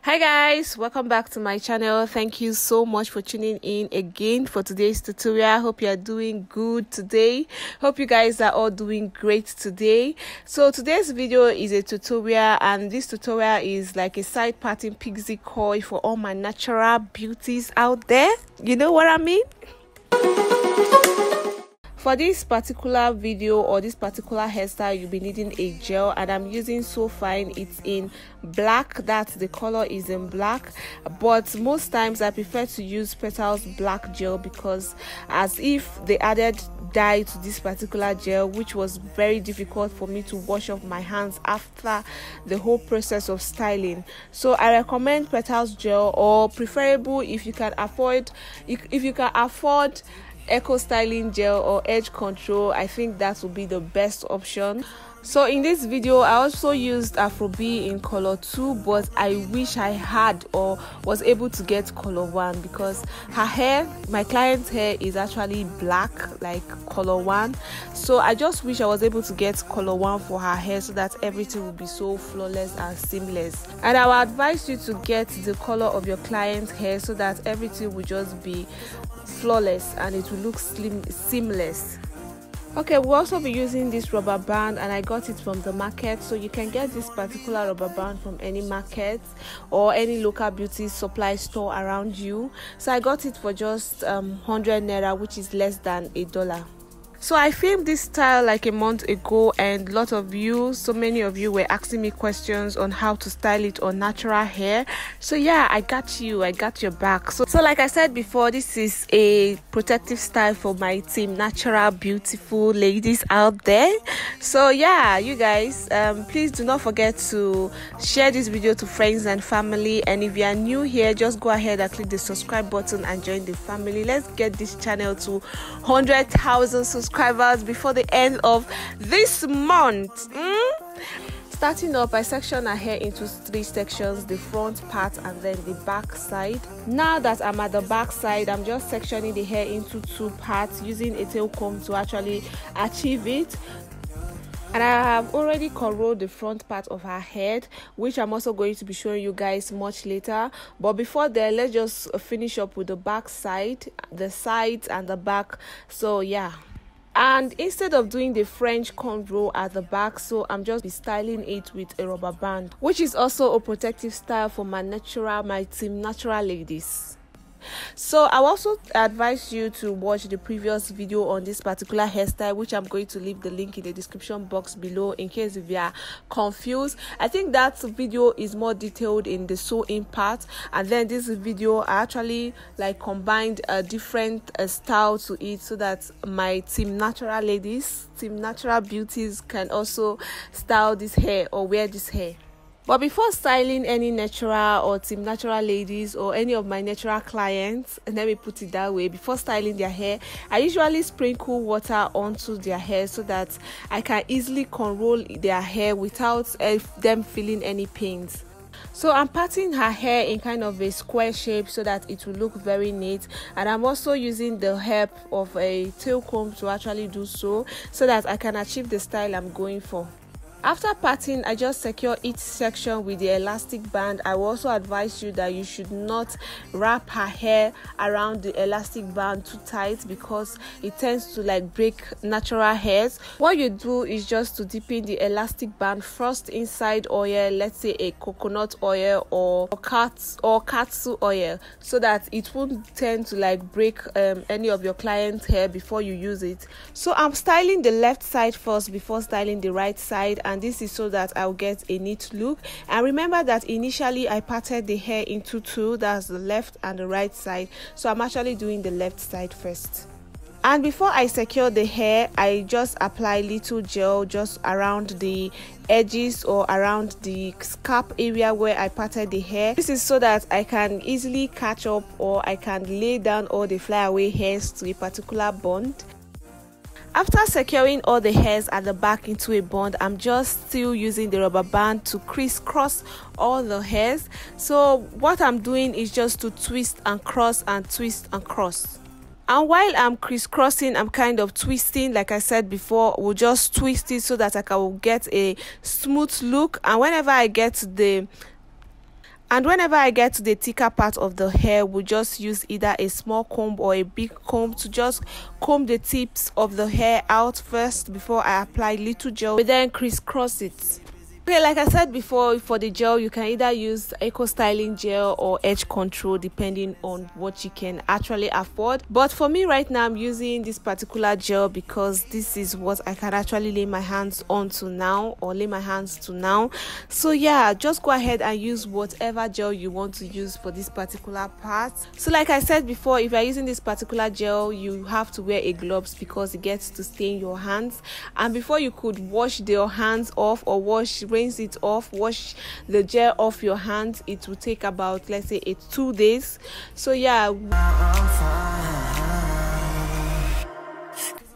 Hi guys, welcome back to my channel. Thank you so much for tuning in again for today's tutorial. Hope you are doing good today. Hope you guys are all doing great today. So today's video is a tutorial, and this tutorial is like a side parting pixie coil for all my natural beauties out there. You know what I mean? For this particular video or this particular hairstyle, you'll be needing a gel, and I'm using So Fine. It's in black. That's the color is in black, but most times I prefer to use Petals black gel because as if they added dye to this particular gel, which was very difficult for me to wash off my hands after the whole process of styling. So I recommend Petals gel, or preferable if you can afford eco styling gel or edge control. I think that will be the best option. So in this video I also used Afrobi in color 2, but I wish I had or was able to get color 1 because her hair, my client's hair, is actually black like color 1. So I just wish I was able to get color 1 for her hair so that everything would be so flawless and seamless. And I would advise you to get the color of your client's hair so that everything will just be flawless and it will look seamless. Okay, we'll also be using this rubber band, and I got it from the market. So you can get this particular rubber band from any market or any local beauty supply store around you. So I got it for just 100 naira, which is less than $1. So I filmed this style like a month ago, and so many of you were asking me questions on how to style it on natural hair. So yeah, I got your back. So like I said before, this is a protective style for my team natural beautiful ladies out there. So yeah, you guys, please do not forget to share this video to friends and family, and if you are new here, just go ahead and click the subscribe button and join the family. Let's get this channel to 100,000 subscribers before the end of this month. Starting up, I section her hair into 3 sections: the front part and then the back side. Now that I'm at the back side, I'm just sectioning the hair into 2 parts using a tail comb to actually achieve it. And I have already cornrowed the front part of her head, which I'm also going to be showing you guys much later. But before then, let's just finish up with the back side, the sides and the back. So yeah. And instead of doing the French cornrow at the back, so I'm just be styling it with a rubber band, which is also a protective style for my team natural ladies. So I also advise you to watch the previous video on this particular hairstyle, which I'm going to leave the link in the description box below in case if you are confused. I think that video is more detailed in the sewing part, and then this video I actually like combined a different style to it so that my team natural ladies, team natural beauties can also style this hair or wear this hair. But before styling any natural or team natural ladies or any of my natural clients, and let me put it that way, before styling their hair, I usually sprinkle water onto their hair so that I can easily cornrow their hair without them feeling any pains. So I'm parting her hair in kind of a square shape so that it will look very neat, and I'm also using the help of a tail comb to actually do so that I can achieve the style I'm going for. After parting, I just secure each section with the elastic band. I will also advise you that you should not wrap her hair around the elastic band too tight because it tends to like break natural hairs. What you do is just to deepen the elastic band first inside oil, let's say a coconut oil or katsu oil, so that it won't tend to like break any of your client's hair before you use it. So I'm styling the left side first before styling the right side, and this is so that I'll get a neat look. And remember that initially I parted the hair into 2, that's the left and the right side, so I'm actually doing the left side first. And before I secure the hair, I just apply little gel just around the edges or around the scalp area where I parted the hair. This is so that I can easily catch up, or I can lay down all the flyaway hairs to a particular bond. After securing all the hairs at the back into a bond, I'm just still using the rubber band to crisscross all the hairs. So what I'm doing is just to twist and cross and twist and cross. And while I'm crisscrossing, I'm kind of twisting. Like I said before, we'll just twist it so that I can get a smooth look. And whenever I get the And whenever I get to the thicker part of the hair, we'll just use either a small comb or a big comb to just comb the tips of the hair out first before I apply little gel. We then crisscross it. Okay, like I said before, for the gel, you can either use eco styling gel or edge control depending on what you can actually afford. But for me right now, I'm using this particular gel because this is what I can actually lay my hands on to now, or lay my hands to now. So yeah, just go ahead and use whatever gel you want to use for this particular part. So like I said before, if you're using this particular gel, you have to wear a gloves because it gets to stain your hands. And before you could wash your hands off or rinse it off, wash the gel off your hands, it will take about, let's say, 2 days. So yeah,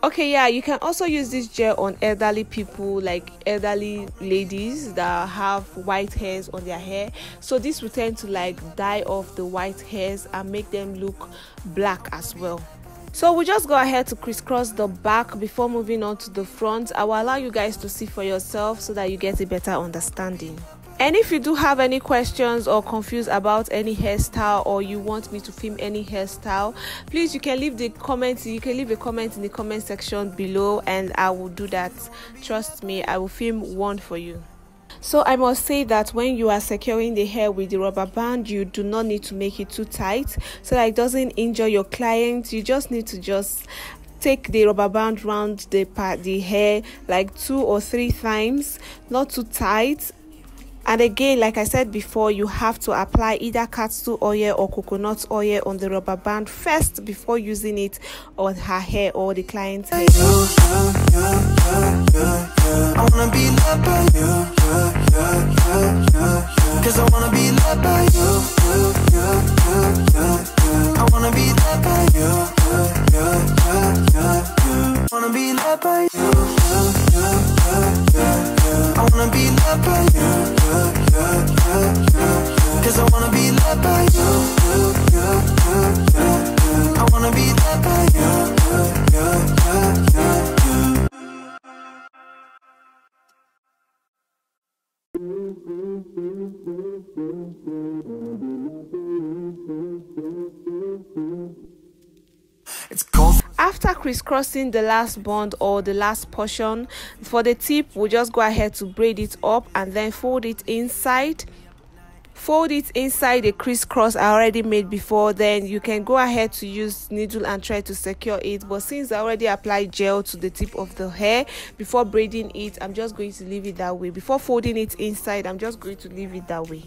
okay, yeah, you can also use this gel on elderly people, like elderly ladies that have white hairs on their hair. So this will tend to like dye off the white hairs and make them look black as well. So we'll just go ahead to crisscross the back before moving on to the front. I will allow you guys to see for yourself so that you get a better understanding. And if you do have any questions or confused about any hairstyle, or you want me to film any hairstyle, please, you can leave the comments. You can leave a comment in the comment section below and I will do that. Trust me, I will film one for you. So I must say that when you are securing the hair with the rubber band, you do not need to make it too tight so that it doesn't injure your client. You just need to take the rubber band around the hair like 2 or 3 times, not too tight. And again, like I said before, you have to apply either castor oil or coconut oil on the rubber band first before using it on her hair or the client's hair. I wanna be loved by you, cause I wanna be loved by you, I wanna be loved by you, I wanna be loved by you, I wanna be loved by you, cause I wanna be loved by you, I wanna be loved by you. After crisscrossing the last bond or the last portion, for the tip, we'll just go ahead to braid it up and then fold it inside. Fold it inside the crisscross I already made before. Then you can go ahead to use needle and thread to secure it, but since I already applied gel to the tip of the hair before braiding it, I'm just going to leave it that way. Before folding it inside, I'm just going to leave it that way.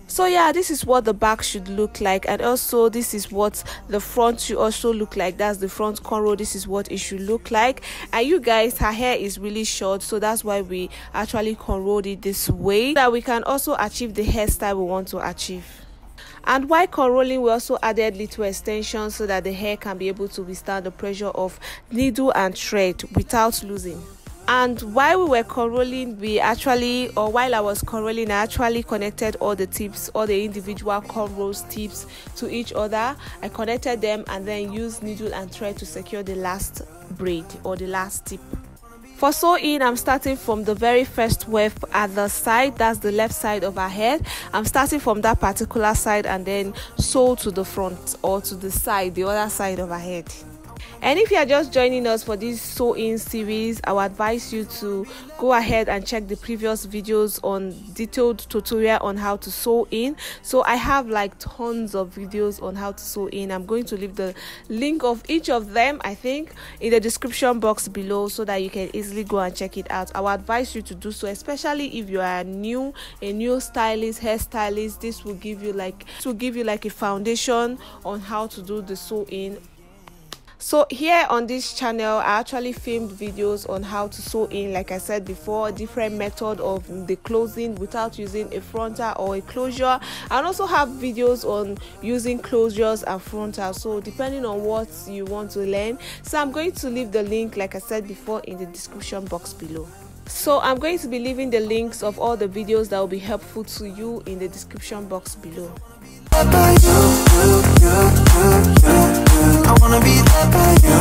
So yeah, this is what the back should look like, and also this is what the front should also look like. That's the front cornrow. This is what it should look like. And you guys, her hair is really short, so that's why we actually cornrowed it this way, so that we can also achieve the hairstyle we want to achieve. And while cornrolling, we also added little extensions so that the hair can be able to withstand the pressure of needle and thread without losing. And while we were cornrolling, while I was cornrolling, I actually connected all the tips, all the individual cornrows tips to each other. I connected them and then used needle and thread to secure the last braid or the last tip. For sewing, I'm starting from the very first weft at the side, that's the left side of her head. I'm starting from that particular side and then sew to the front or to the side, the other side of her head. And if you are just joining us for this sew-in series, I would advise you to go ahead and check the previous videos on detailed tutorial on how to sew in. So I have like tons of videos on how to sew in. I'm going to leave the link of each of them, I think, in the description box below so that you can easily go and check it out. I would advise you to do so, especially if you are a new stylist, hairstylist. This will give you like a foundation on how to do the sew-in. So here on this channel, I actually filmed videos on how to sew in, like I said before, different method of the closing without using a frontal or a closure. I also have videos on using closures and frontal, so depending on what you want to learn. So I'm going to leave the link, like I said before, in the description box below. So I'm going to be leaving the links of all the videos that will be helpful to you in the description box below. I wanna be loved by you.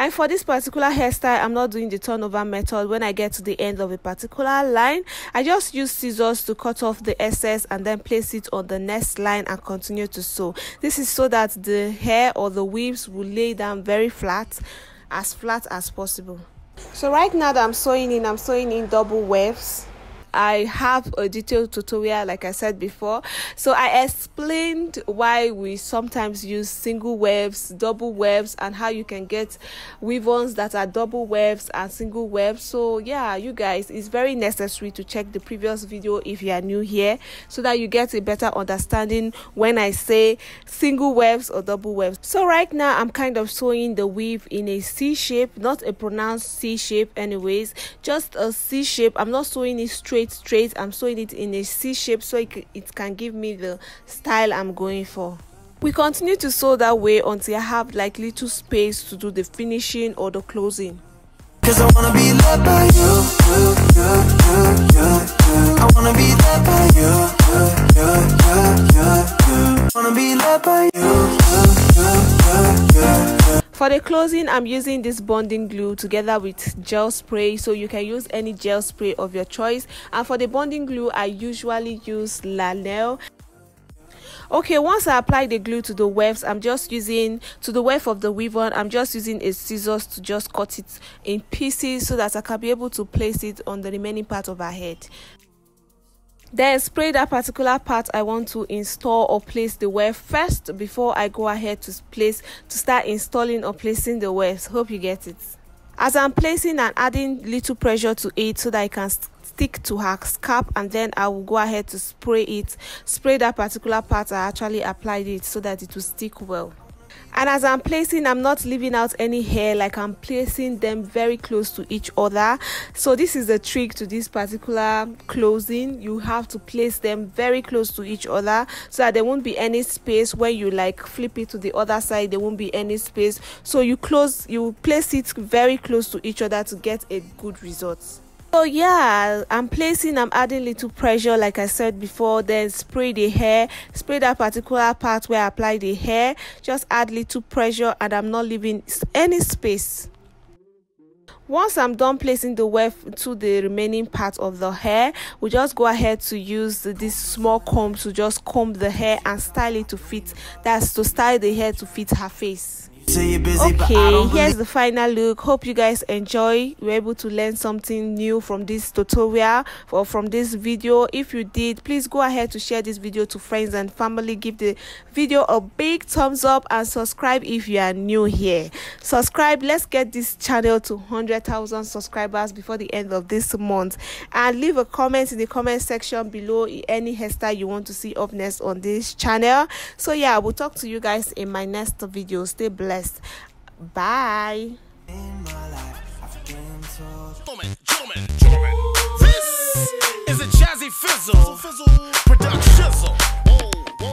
And for this particular hairstyle, I'm not doing the turnover method. When I get to the end of a particular line, I just use scissors to cut off the excess and then place it on the next line and continue to sew. This is so that the hair or the weaves will lay down very flat as possible. So right now that I'm sewing in double waves. I have a detailed tutorial, like I said before, so I explained why we sometimes use single waves, double waves, and how you can get weave-ons that are double waves and single waves. So yeah, you guys, it's very necessary to check the previous video if you are new here, so that you get a better understanding when I say single waves or double waves. So right now I'm kind of sewing the weave in a C shape, not a pronounced C shape anyways, just a C shape. I'm not sewing it straight, I'm sewing it in a C shape so it can give me the style I'm going for. We continue to sew that way until I have like little space to do the finishing or the closing. Cause I wanna be led by you, I wanna be led by you, wanna be led by you. For the closing, I'm using this bonding glue together with gel spray, so you can use any gel spray of your choice. And for the bonding glue, I usually use Lanel. Okay, once I apply the glue to the waves, I'm just using to the wave of the weave-on, I'm just using a scissors to just cut it in pieces so that I can be able to place it on the remaining part of her head. Then spray that particular part I want to install or place the wave first before I go ahead to start installing or placing the waves. Hope you get it. As I'm placing and adding little pressure to it so that it can stick to her scalp, and then I will go ahead to spray that particular part I actually applied it so that it will stick well. And as I'm placing, I'm not leaving out any hair, like I'm placing them very close to each other. So this is the trick to this particular closing. You have to place them very close to each other so that there won't be any space. When you like flip it to the other side, there won't be any space. So you place it very close to each other to get a good result. So yeah, I'm adding little pressure like I said before, then spray the hair, spray that particular part where I apply the hair, just add little pressure, and I'm not leaving any space. Once I'm done placing the wave to the remaining part of the hair, we just go ahead to use this small comb to just comb the hair and style it to fit. That's to style the hair to fit her face. Okay, here's the final look. Hope you guys enjoy. You were able to learn something new from this tutorial or from this video. If you did, please go ahead to share this video to friends and family. Give the video a big thumbs up and subscribe if you are new here. Subscribe. Let's get this channel to 100,000 subscribers before the end of this month, and leave a comment in the comment section below any hairstyle you want to see up next on this channel. So yeah, I will talk to you guys in my next video. Stay blessed. Bye.